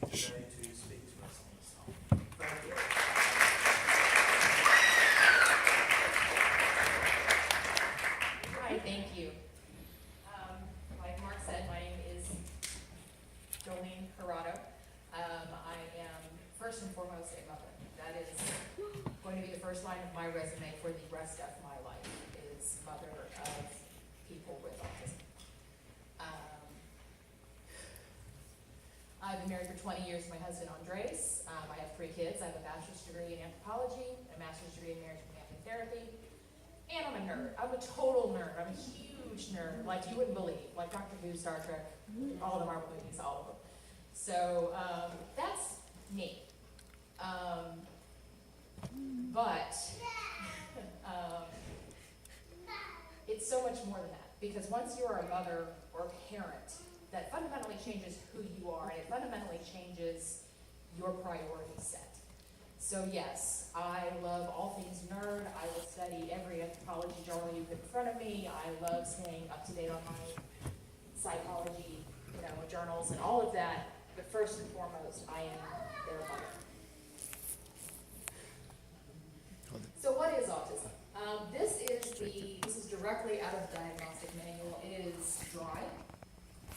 today to speak to us on this topic. Thank you. Hi, thank you. Like Mark said, my name is Jolene Corrado. I am first and foremost a mother. That is going to be the first line of my resume for the rest of my life, is mother of people with autism. I've been married for 20 years to my husband, Andres. I have 3 kids. I have a bachelor's degree in anthropology, a master's degree in marriage and family therapy, and I'm a nerd. I'm a total nerd. I'm a huge nerd, like you wouldn't believe. Like Doctor Who, Star Trek, all the Marvel movies, all of them. So that's me. But it's so much more than that, because once you are a mother or a parent, that fundamentally changes who you are, and it fundamentally changes your priority set. So yes, I love all things nerd. I will study every anthropology journal you put in front of me. I love staying up to date on my psychology, journals and all of that. But first and foremost, I am their mother. So what is autism? This is directly out of the diagnostic manual. It is dry.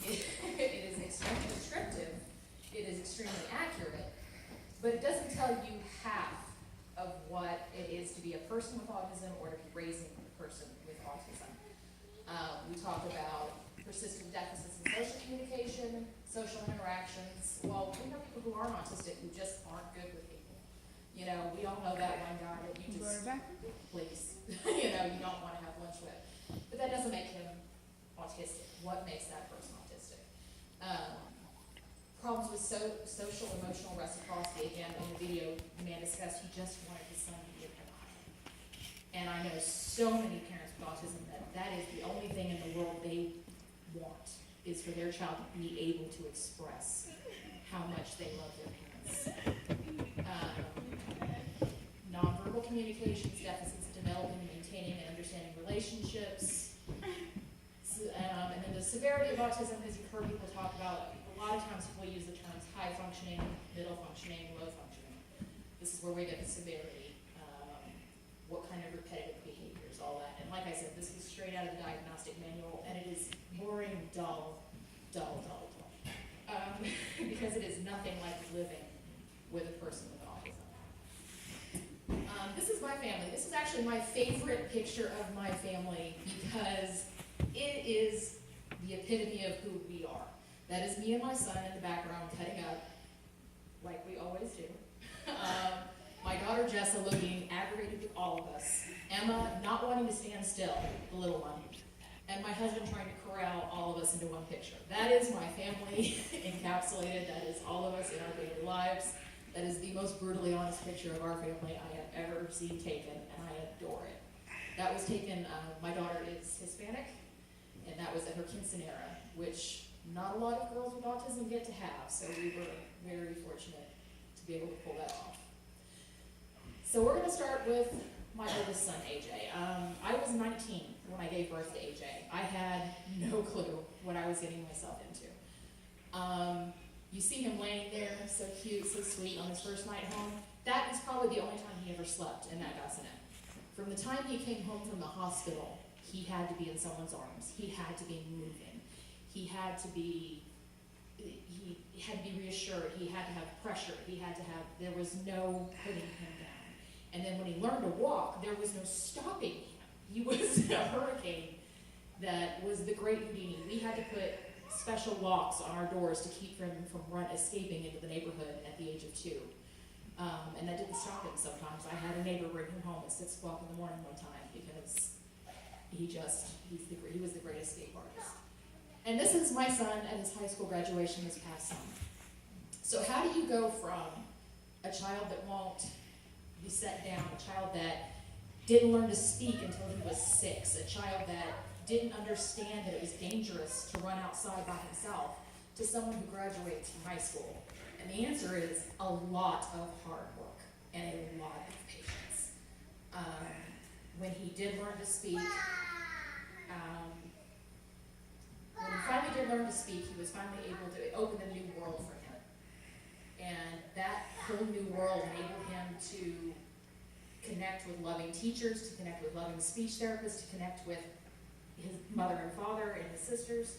It is extremely descriptive. It is extremely accurate. But it doesn't tell you half of what it is to be a person with autism or to be raising a person with autism. We talk about persistent deficits in social communication, social interactions. Well, we know people who aren't autistic who just aren't good with people. We all know that one guy that you just, please, you don't want to have lunch with. But that doesn't make him autistic. What makes that person autistic? Problems with social emotional reciprocity. Again, in the video, the man discussed he just wanted his son to give him a hug. And I know so many parents with autism that is the only thing in the world they want, is for their child to be able to express how much they love their parents. Nonverbal communications, deficits in developing, maintaining, and understanding relationships. And then the severity of autism, as you've heard people talk about, a lot of times people use the terms high functioning, middle functioning, low functioning. This is where we get the severity, what kind of repetitive behaviors, all that. And like I said, this is straight out of the diagnostic manual, and it is boring, dull, because it is nothing like living with a person with autism. This is my family. This is actually my favorite picture of my family, because it is the epitome of who we are. That is me and my son in the background cutting up, like we always do. My daughter Jessa looking aggravated with all of us. Emma not wanting to stand still, the little one. And my husband trying to corral all of us into one picture. That is my family encapsulated. That is all of us in our daily lives. That is the most brutally honest picture of our family I have ever seen taken, and I adore it. That was taken, my daughter is Hispanic, and that was at her quinceanera, which not a lot of girls with autism get to have, so we were very fortunate to be able to pull that off. So we're going to start with my oldest son, AJ. I was 19 when I gave birth to AJ. I had no clue what I was getting myself into. You see him laying there, so cute, so sweet, on his first night home. That is probably the only time he ever slept in that bassinet. From the time he came home from the hospital, he had to be in someone's arms. He had to be moving. He had to be reassured. He had to have pressure. There was no putting him down. And then when he learned to walk, there was no stopping him. He was a hurricane that was the great Houdini. We had to put special locks on our doors to keep him from escaping into the neighborhood at the age of 2. And that didn't stop him sometimes. I had a neighbor bring him home at 6 o'clock in the morning one time because he was the great escape artist. And this is my son at his high school graduation this past summer. So how do you go from a child that won't be set down, a child that didn't learn to speak until he was 6, a child that didn't understand that it was dangerous to run outside by himself, to someone who graduates from high school? And the answer is a lot of hard work and a lot of patience. When he did learn to speak, he was finally able to open a new world for him. whole new world, enabled him to connect with loving teachers, to connect with loving speech therapists, to connect with his mother and father and his sisters.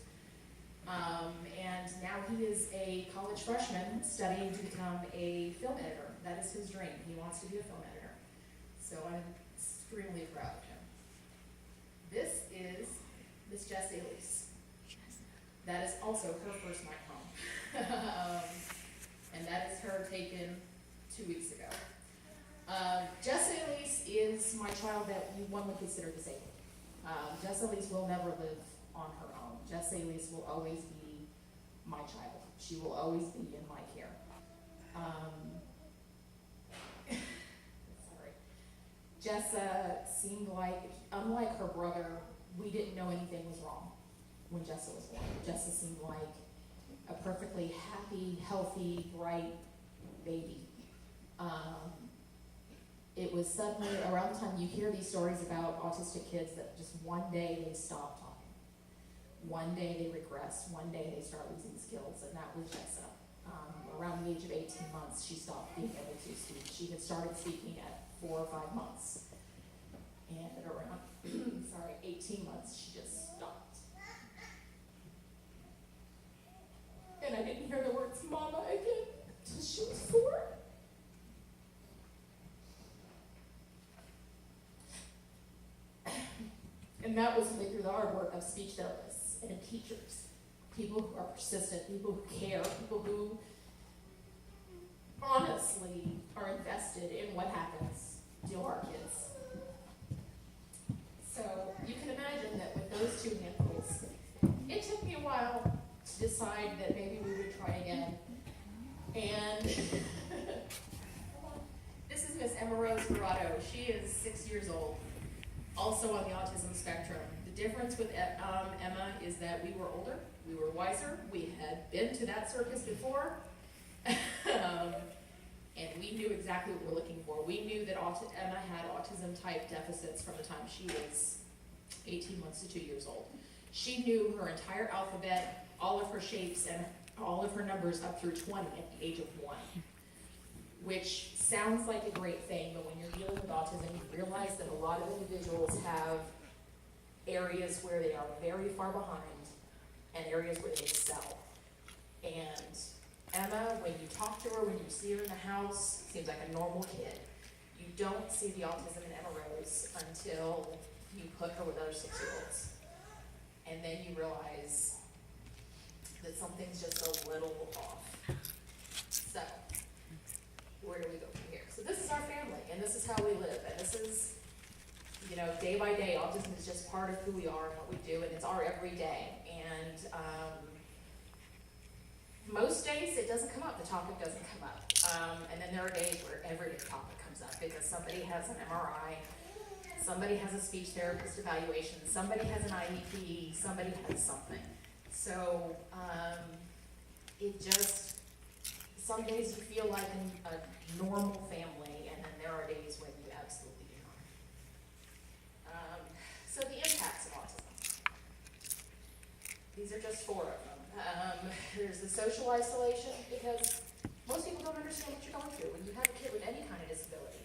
And now he is a college freshman studying to become a film editor. That is his dream. He wants to be a film editor. So I'm extremely proud of him. This is Miss Jess Elise. That is also her first night home. And that is her taken 2 weeks ago. Jess Elise is my child that one would consider disabled. Jess Elise will never live on her own. Jess Elise will always be my child. She will always be in my care. Sorry. Jessa seemed like, unlike her brother, we didn't know anything was wrong when Jessa was born. Jessa seemed like a perfectly happy, healthy, bright baby. It was suddenly, around the time you hear these stories about autistic kids, that just one day they stop talking. One day they regress. One day they start losing skills, and that was Jessa. Around the age of 18 months, she stopped being able to speak. She had started speaking at 4 or 5 months. And at around, 18 months, she just stopped. And I didn't hear the words "mama" again until she was 4. And that was through the hard work of speech therapists and teachers, people who are persistent, people who care, people who honestly are invested in what happens to our kids. So you can imagine that with those 2 handfuls, it took me a while to decide that maybe we would try again. And this is Miss Emma Rose Corrado. She is 6 years old, also on the autism spectrum. The difference with Emma is that we were older, we were wiser, we had been to that circus before, and we knew exactly what we were looking for. We knew that Emma had autism-type deficits from the time she was 18 months to 2 years old. She knew her entire alphabet, all of her shapes, and all of her numbers up through 20 at the age of 1, which sounds like a great thing, but when you're dealing with autism, you realize that a lot of individuals have areas where they are very far behind and areas where they excel. And Emma, when you talk to her, when you see her in the house, seems like a normal kid. You don't see the autism in Emma Rose until you put her with other 6-year-olds. And then you realize that something's just a little off. So, where do we go from here? So this is our family, and this is how we live, and this is, day by day, autism is just part of who we are and what we do, and it's our everyday. And most days it doesn't come up, the topic doesn't come up. And then there are days where every topic comes up because somebody has an MRI, somebody has a speech therapist evaluation, somebody has an IEP, somebody has something. So some days you feel like a normal family, and then there are days when you absolutely do not. So the impacts of autism. These are just 4 of them. There's the social isolation, because most people don't understand what you're going through. When you have a kid with any kind of disability,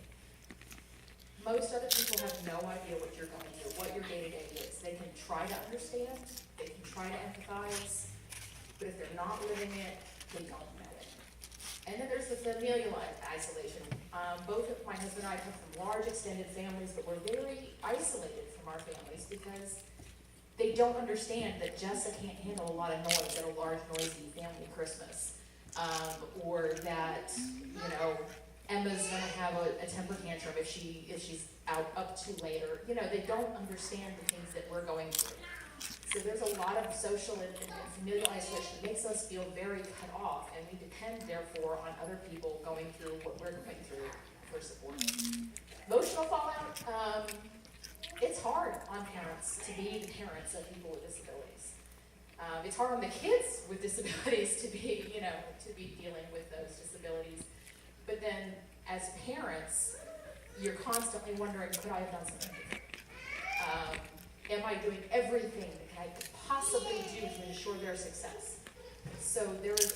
most other people have no idea what you're going through, what your day-to-day is. They can try to understand, they can try to empathize, but if they're not living it, they don't know it. And then there's the familial isolation. Both of my husband and I come from large extended families, but we're very isolated from our families because they don't understand that Jessa can't handle a lot of noise at a large, noisy family Christmas. Or that, Emma's gonna have a temper tantrum if she's out up too late, or, they don't understand the things that we're going through. So there's a lot of social and familial isolation that makes us feel very cut off, and we depend, therefore, on other people going through what we're going through for support. Emotional fallout, it's hard on parents to be the parents of people with disabilities. It's hard on the kids with disabilities to be dealing with those disabilities. But then, as parents, you're constantly wondering, could I have done something different? Am I doing everything that I could possibly do to ensure their success? So there is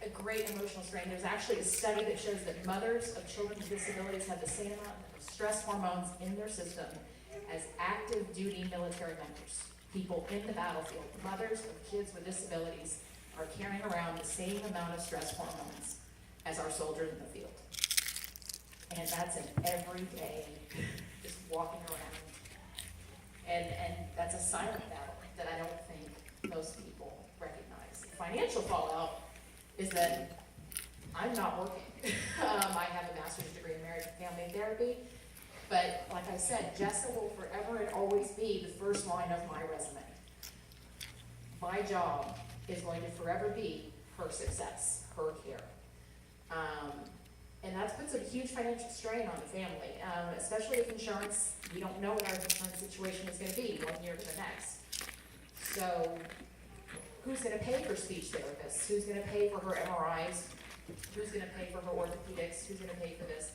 a great great emotional strain. There's actually a study that shows that mothers of children with disabilities have the same amount of stress hormones in their system as active duty military members. People in the battlefield, mothers of kids with disabilities are carrying around the same amount of stress hormones as our soldiers in the field. And that's an everyday, just walking around. And that's a silent battle that I don't think most people recognize. The financial fallout is that I'm not working. I have a master's degree in marriage and family therapy, but like I said, Jessa will forever and always be the first line of my resume. My job is going to forever be her success, her care. And that puts a huge financial strain on the family, especially if insurance, we don't know what our insurance situation is going to be 1 year to the next. So who's going to pay for speech therapists? Who's going to pay for her MRIs? Who's going to pay for her orthopedics? Who's going to pay for this?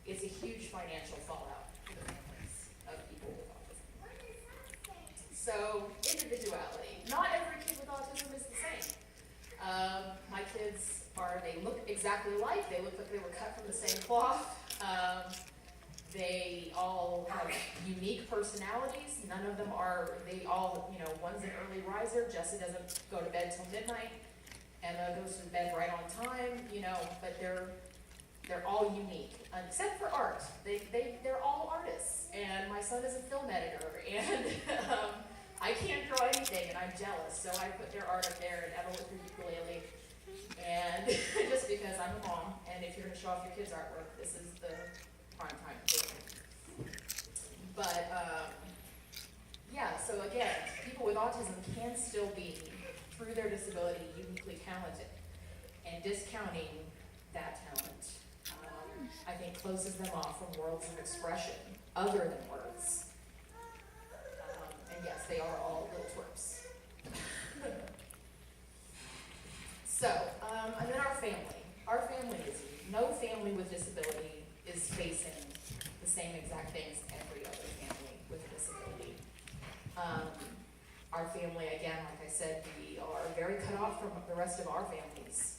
It's a huge financial fallout for the families of people with autism. So individuality. Not every kid with autism is the same. My kids they look exactly alike. They look like they were cut from the same cloth. They all have unique personalities. None of them are, they all, one's an early riser. Jessa doesn't go to bed till midnight. Emma goes to bed right on time, but they're all unique, except for art. They're all artists. And my son is a film editor, and I can't draw anything, and I'm jealous. So I put their art up there, and Emma with her ukulele. And just because I'm a mom, and if you're going to show off your kids' artwork, this is the prime time to do it. But, so again, people with autism can still be, through their disability, uniquely talented. And discounting that talent, I think, closes them off from worlds of expression other than words. And yes, they are all little twerps. So, and then our family. Our family is, no family with disability is facing the same exact things every other family with a disability. Our family, again, like I said, we are very cut off from the rest of our families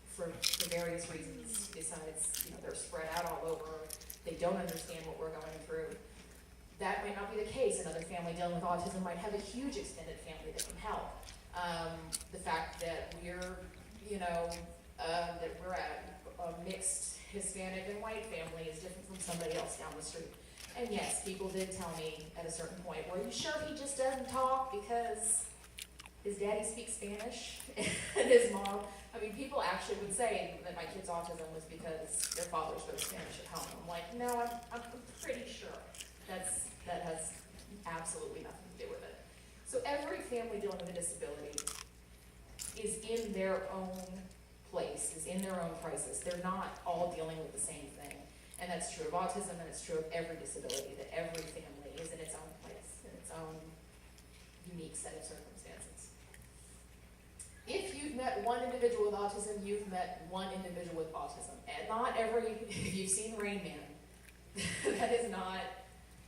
for various reasons. Besides, they're spread out all over. They don't understand what we're going through. That might not be the case. Another family dealing with autism might have a huge extended family that can help. The fact that we're, that we're a mixed Hispanic and white family is different from somebody else down the street. And yes, people did tell me at a certain point, "Well, are you sure he just doesn't talk because his daddy speaks Spanish and his mom?" People actually would say that my kid's autism was because their father spoke Spanish at home. I'm like, no, I'm pretty sure that has absolutely nothing to do with it. So every family dealing with a disability is in their own place, is in their own crisis. They're not all dealing with the same thing. And that's true of autism, and it's true of every disability, that every family is in its own place, in its own unique set of circumstances. If you've met one individual with autism, you've met one individual with autism. And not every, if you've seen Rain Man, that does not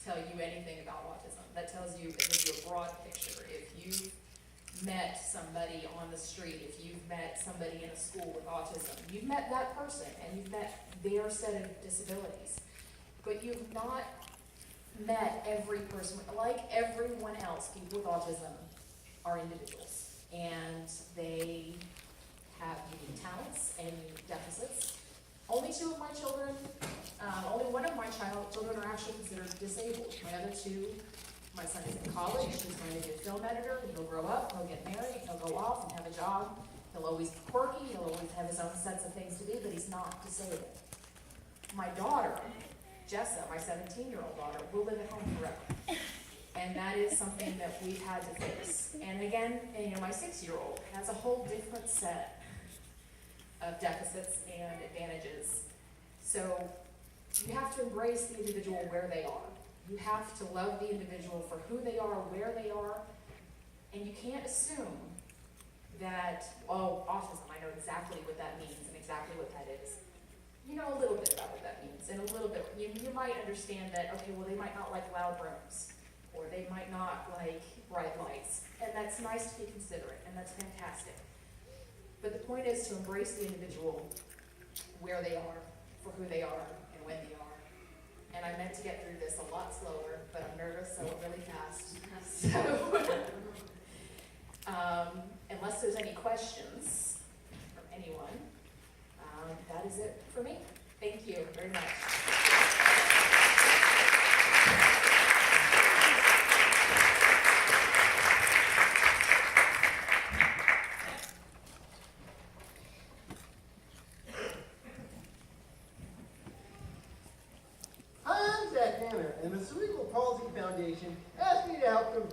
tell you anything about autism. That tells you, it gives you a broad picture. If you've met somebody on the street, if you've met somebody in a school with autism, you've met that person and you've met their set of disabilities. But you've not met every person. Like everyone else, people with autism are individuals. And they have unique talents and unique deficits. Only two of my children, only one of my children are actually considered disabled. My other two, my son is in college, he's going to be a film editor, he'll grow up, he'll get married, he'll go off and have a job. He'll always be quirky, he'll always have his own sets of things to do, but he's not disabled. My daughter, Jessa, my 17-year-old daughter, will live at home forever. And that is something that we've had to face. And again, my 6-year-old has a whole different set of deficits and advantages. So you have to embrace the individual where they are. You have to love the individual for who they are, where they are, and you can't assume that, autism, I know exactly what that means and exactly what that is. You know a little bit about what that means, and a little bit, you might understand that, okay, well, they might not like loud rooms, or they might not like bright lights, and that's nice to be considerate, and that's fantastic. But the point is to embrace the individual where they are, for who they are, and when they are. And I meant to get through this a lot slower, but I'm nervous, so I went really fast. So, unless there's any questions from anyone, that is it for me. Thank you very much. Hi, I'm Zach Tanner, and the Cerebral Palsy Foundation asked me to help them